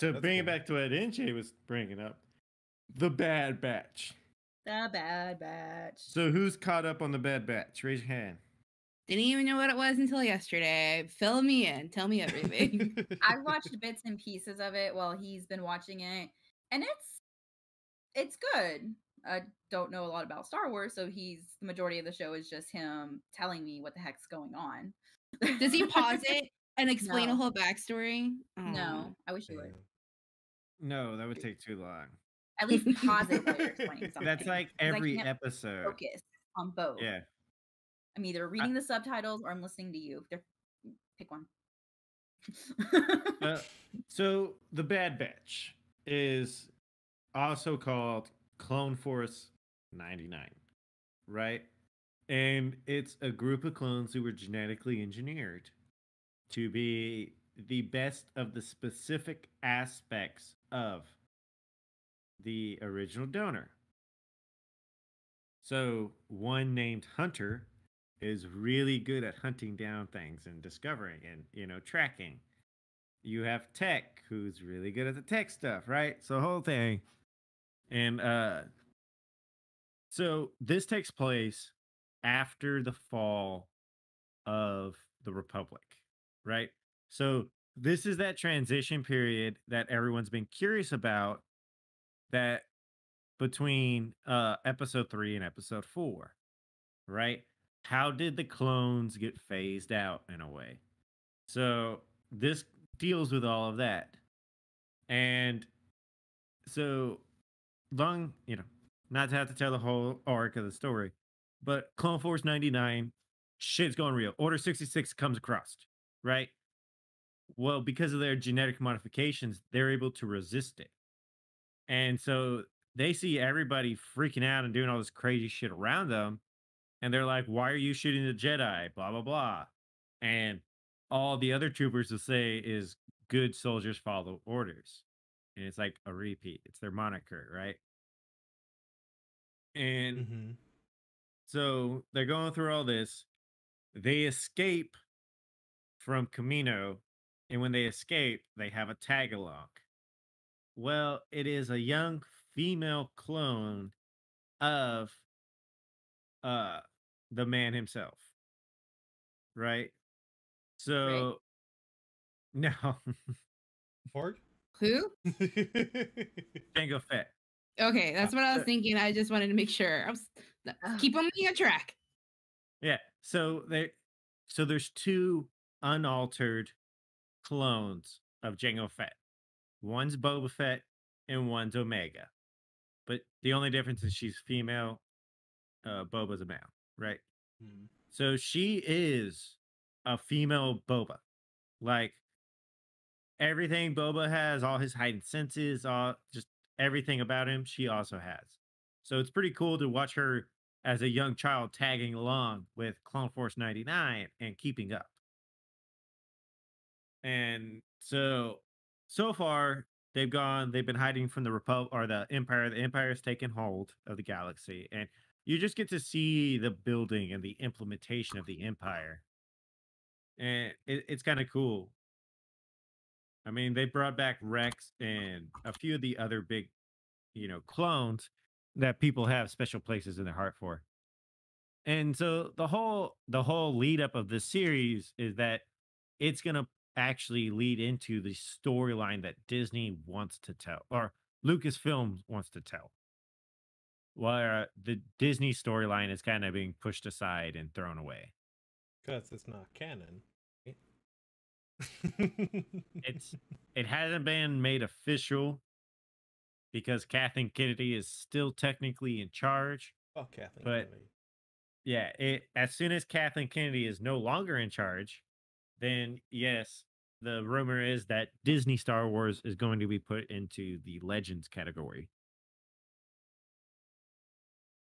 to bring it back to what NJ was bringing up, the Bad Batch. The Bad Batch. So who's caught up on the Bad Batch? Raise your hand. Didn't even know what it was until yesterday. Fill me in. Tell me everything. I watched bits and pieces of it while he's been watching it, and it's good. I don't know a lot about Star Wars, so the majority of the show is just him telling me what the heck's going on. Does he pause it and explain No. a whole backstory? No, I wish he would. No, that would take too long. At least pause it while you're explaining something. That's like every episode. Focus on both. Yeah. I'm either reading the subtitles or I'm listening to you. Pick one. So the Bad Batch is also called Clone Force 99, right? And it's a group of clones who were genetically engineered to be the best of the specific aspects of the original donor. So one named Hunter is really good at hunting down things and discovering and, tracking. You have Tech, who's really good at the tech stuff, right? So the whole thing. And so this takes place after the fall of the Republic, right? So this is that transition period that everyone's been curious about, that between episode 3 and episode 4, right? How did the clones get phased out in a way? So this deals with all of that. And so long, not to have to tell the whole arc of the story, but Clone Force 99, shit's going real. Order 66 comes across, right? Well, because of their genetic modifications, they're able to resist it. And so they see everybody freaking out and doing all this crazy shit around them. And they're like, why are you shooting the Jedi? Blah, blah, blah. And all the other troopers will say is, good soldiers follow orders. And it's like a repeat. It's their moniker, right? And so they're going through all this. They escape from Camino. And when they escape, they have a tag along. Well, it is a young female clone of the man himself. Right? So, no. Porg? Who? Jango Fett. Okay, that's what I was thinking. I just wanted to make sure. Keep on me on track. Yeah. So there's 2 unaltered clones of Jango Fett. One's Boba Fett and one's Omega. But the only difference is she's female, Boba's a male, right? So she is a female Boba. Like, everything Boba has, all his heightened senses, just everything about him, she also has. So it's pretty cool to watch her as a young child tagging along with Clone Force 99 and keeping up. And so far, they've been hiding from the Republic or the Empire. The Empire has taken hold of the galaxy. And you just get to see the building and the implementation of the Empire. And it's kind of cool. I mean, they brought back Rex and a few of the other big, clones that people have special places in their heart for. And so the whole lead up of this series is that it's going to actually lead into the storyline that Disney wants to tell, or Lucasfilm wants to tell, where the Disney storyline is kind of being pushed aside and thrown away. Because it's not canon. It hasn't been made official because Kathleen Kennedy is still technically in charge. Oh, Kathleen Kennedy. Yeah, as soon as Kathleen Kennedy is no longer in charge, then yes, the rumor is that Disney Star Wars is going to be put into the Legends category.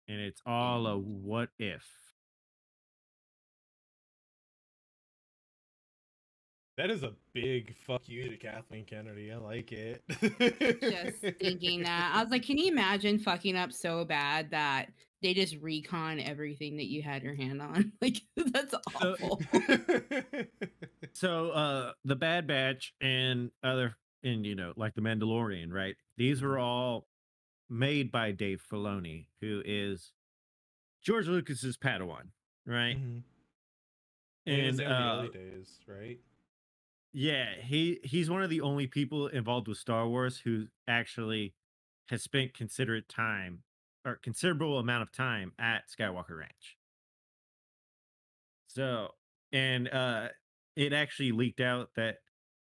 And it's all a what if. That is a big fuck you to Kathleen Kennedy. I like it. Just thinking that. I was like, can you imagine fucking up so bad that they just recon everything that you had your hand on? Like, that's awful. So the Bad Batch and other and like the Mandalorian, right? These were all made by Dave Filoni, who is George Lucas's Padawan, right? Mm-hmm. And he was And there in the early days, right? yeah, he's one of the only people involved with Star Wars who actually has spent considerate time or considerable amount of time at Skywalker Ranch. So, and it actually leaked out that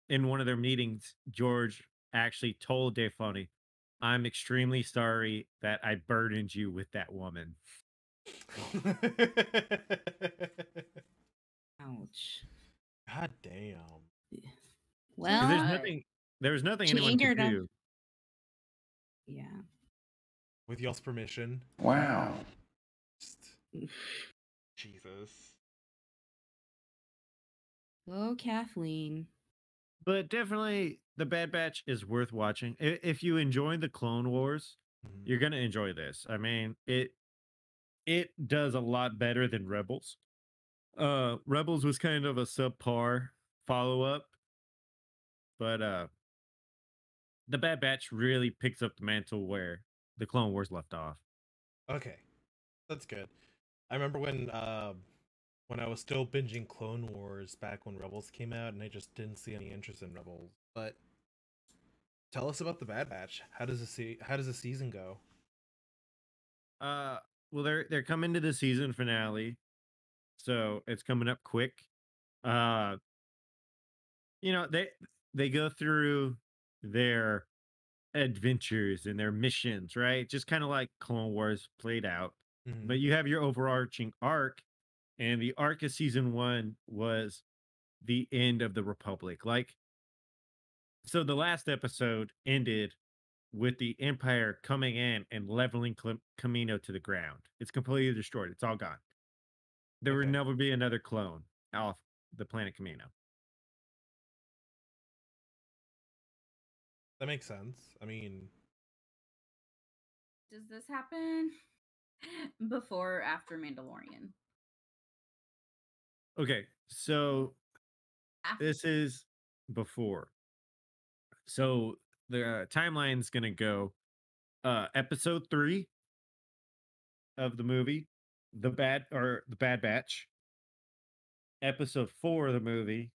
in one of their meetings, George actually told Dave Filoni, "I'm extremely sorry that I burdened you with that woman." Ouch. God damn. Because Well, there was nothing she anyone could angered him. do. Yeah. With y'all's permission. Wow. Just- Jesus. Oh, Kathleen. But definitely, The Bad Batch is worth watching. If you enjoy the Clone Wars, Mhm. you're gonna enjoy this. I mean, it does a lot better than Rebels. Rebels was kind of a subpar follow up, but The Bad Batch really picks up the mantle where the Clone Wars left off. Okay. That's good. I remember when I was still binging Clone Wars back when Rebels came out, and I just didn't see any interest in Rebels. But tell us about the Bad Batch. How does the season go? Uh, well, they're coming to the season finale, so it's coming up quick. Uh, they go through their adventures and their missions, right? Just kind of like Clone Wars played out. Mhm. But you have your overarching arc, and the arc of season one was the end of the Republic. Like, so the last episode ended with the Empire coming in and leveling Camino to the ground. It's completely destroyed. It's all gone. There will Okay. never be another clone off the planet Camino. That makes sense. I mean, Does this happen before or after Mandalorian? Okay, so After. this is before. So the timeline's gonna go episode 3 of the movie, the Bad Batch, episode 4 of the movie,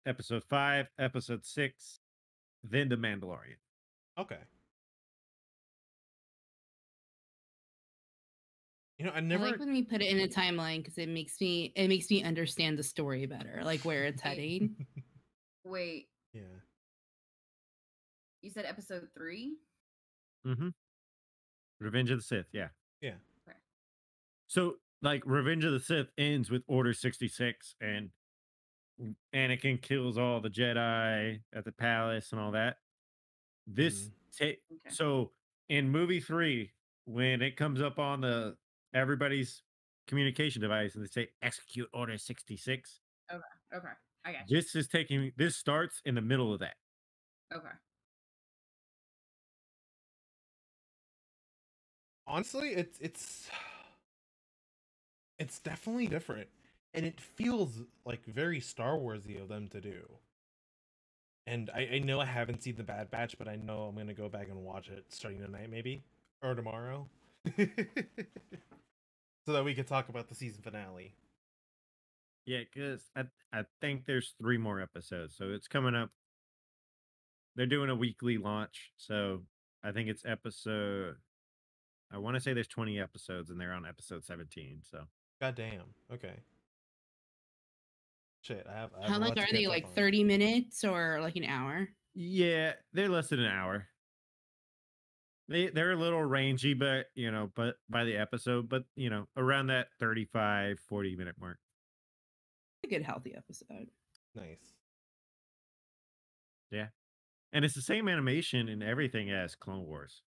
episode 5, episode 6, then the Mandalorian. okay. I I never. like when we put it in a timeline because it makes me understand the story better, like where it's heading. Wait, Yeah. you said episode 3? Mm-hmm. Revenge of the Sith, yeah. Yeah. Okay. So like Revenge of the Sith ends with Order 66 and Anakin kills all the Jedi at the palace and all that. This Okay. so in movie 3, when it comes up on the everybody's communication device and they say execute Order 66, Okay. I got you. this starts in the middle of that. Okay. Honestly, it's definitely different, and it feels like very Star Warsy of them to do. And I know I haven't seen the Bad Batch, but I know I'm gonna go back and watch it starting tonight, maybe, or tomorrow, so that we can talk about the season finale. Yeah, because I think there's 3 more episodes. So it's coming up. They're doing a weekly launch. So I think it's episode I want to say there's 20 episodes and they're on episode 17. So God damn. Okay. Shit, I have How a long lot to are they? catch up Like on. 30 minutes or like an hour? yeah, they're less than an hour. They're a little rangy, but by the episode, but around that 35, 40-minute mark. A good healthy episode. Nice. Yeah. And it's the same animation and everything as Clone Wars.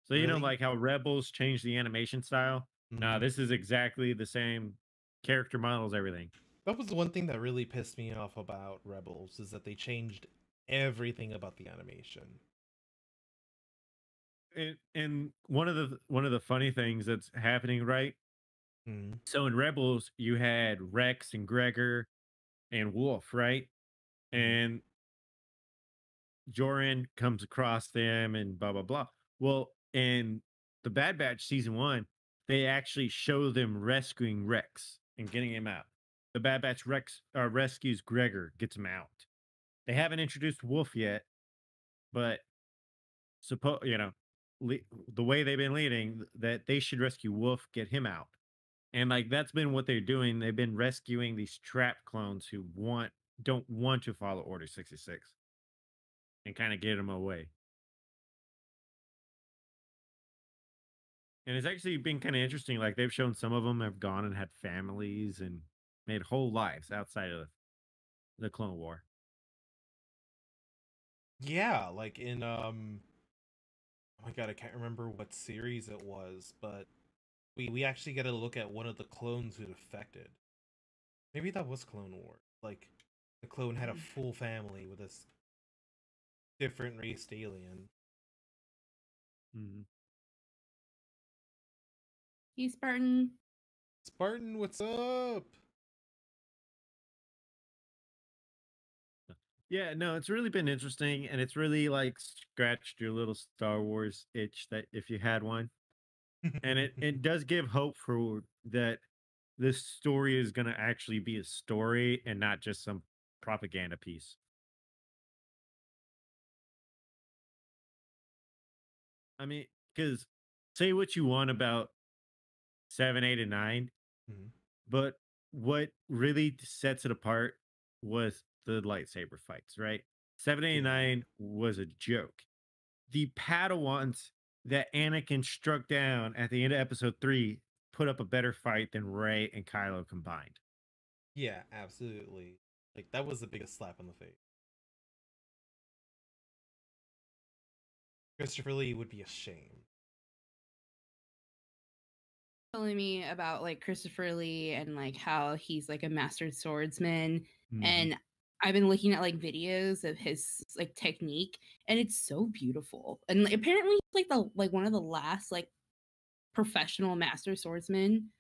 So Really? like how Rebels changed the animation style. Nah, Mhm. this is exactly the same character models, everything. That was the one thing that really pissed me off about Rebels is that they changed everything about the animation. And one of the funny things that's happening, right? Mm. So in Rebels, you had Rex and Gregor and Wolf, right? Mhm. And Joran comes across them and blah blah blah. Well, in the Bad Batch season 1, they actually show them rescuing Rex and getting him out. The Bad Batch Rex rescues Gregor, gets him out. They haven't introduced Wolf yet, but le- the way they've been leading, that they should rescue Wolf, get him out. And like that's been what they're doing. They've been rescuing these trap clones who don't want to follow Order 66 and kind of get them away. And it's actually been kind of interesting. Like they've shown some of them have gone and had families and made whole lives outside of the Clone War. Yeah, like in oh my god, I can't remember what series it was, but we actually get a look at one of the clones who defected. Maybe that was Clone War. Like the clone had a full family with this different race alien. Mm-hmm. Hey, Spartan. Spartan, what's up? Yeah, no, it's really been interesting, and it's really like scratched your little Star Wars itch that if you had one, and it does give hope for that this story is going to actually be a story and not just some propaganda piece. I mean, because say what you want about 7, 8, and 9, Mhm. but what really sets it apart was the lightsaber fights, right? 7, 8, and Yeah. 9 was a joke. The Padawans that Anakin struck down at the end of episode 3 put up a better fight than Rey and Kylo combined. Yeah, absolutely. Like that was the biggest slap in the face. Christopher Lee would be ashamed. Telling me about like Christopher Lee and like how he's like a master swordsman, Mhm. and I've been looking at like videos of his like technique, and it's so beautiful. And like, apparently, he's, like one of the last like professional master swordsmen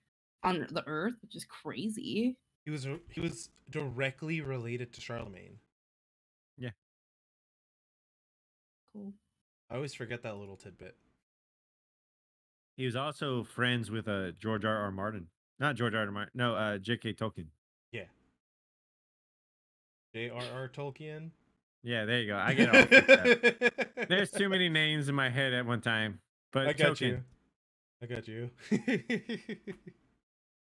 on the earth, which is crazy. He was directly related to Charlemagne. Yeah. Cool. I always forget that little tidbit. He was also friends with George R. R. Martin. Not George R. R. Martin. No, J.K. Tolkien. Yeah. J.R.R. Tolkien. Yeah, there you go. I get all mixed up. There's too many names in my head at one time. But I got Tolkien. you. I got you.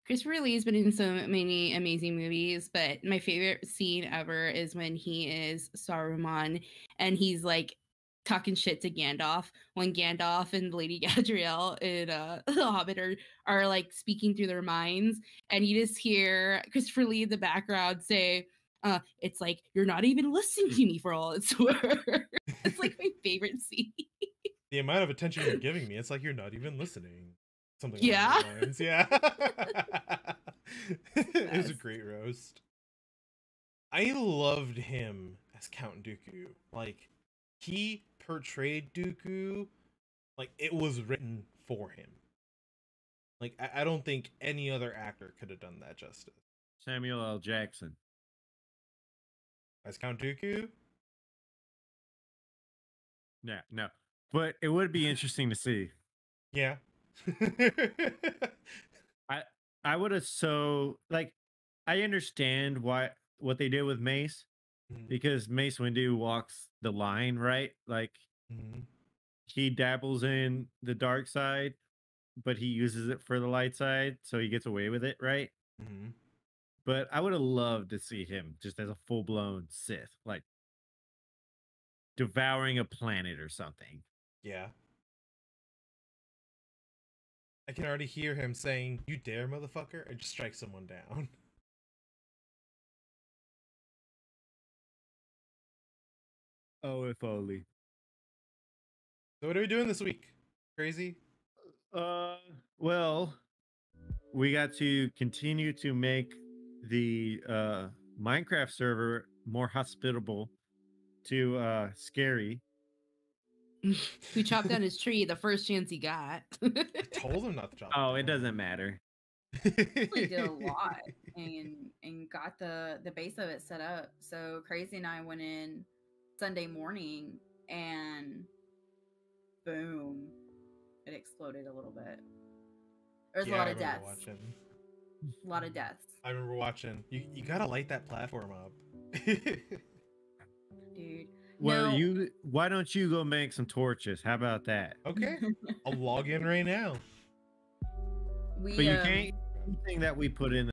Christopher Lee has been in so many amazing movies, but my favorite scene ever is when he is Saruman and he's like talking shit to Gandalf when Gandalf and Lady Galadriel in The Hobbit are like speaking through their minds, and you just hear Christopher Lee in the background say, it's like you're not even listening to me for all it's worth. It's like my favorite scene. The amount of attention you're giving me, it's like you're not even listening. Something Yeah. along those lines. Yeah. It was a great roast. I loved him as Count Dooku. Like, he portrayed Dooku like it was written for him. Like, I don't think any other actor could have done that justice. Samuel L. Jackson. As Count Dooku? Yeah, no. But it would be interesting to see. Yeah. I would have I understand what they did with Mace because Mace Windu walks the line, right? Like he dabbles in the dark side, but he uses it for the light side, so he gets away with it, right? But I would have loved to see him just as a full-blown Sith, like devouring a planet or something. Yeah. I can already hear him saying, "You dare, motherfucker," and just strike someone down. Oh, if only. So what are we doing this week? Crazy? Well, we got to continue to make the Minecraft server more hospitable to Scary. Who chopped down his tree the first chance he got. I told him not to chop. Oh, it doesn't matter. Really did a lot and got the base of it set up. So Crazy and I went in Sunday morning, and boom, it exploded a little bit. There's a Yeah, lot I of remember deaths. watching. A lot of deaths. I remember watching. You gotta light that platform up. Dude. Well, No. why don't you go make some torches? How about that? Okay, I'll log in right now. We But you can't anything that we put in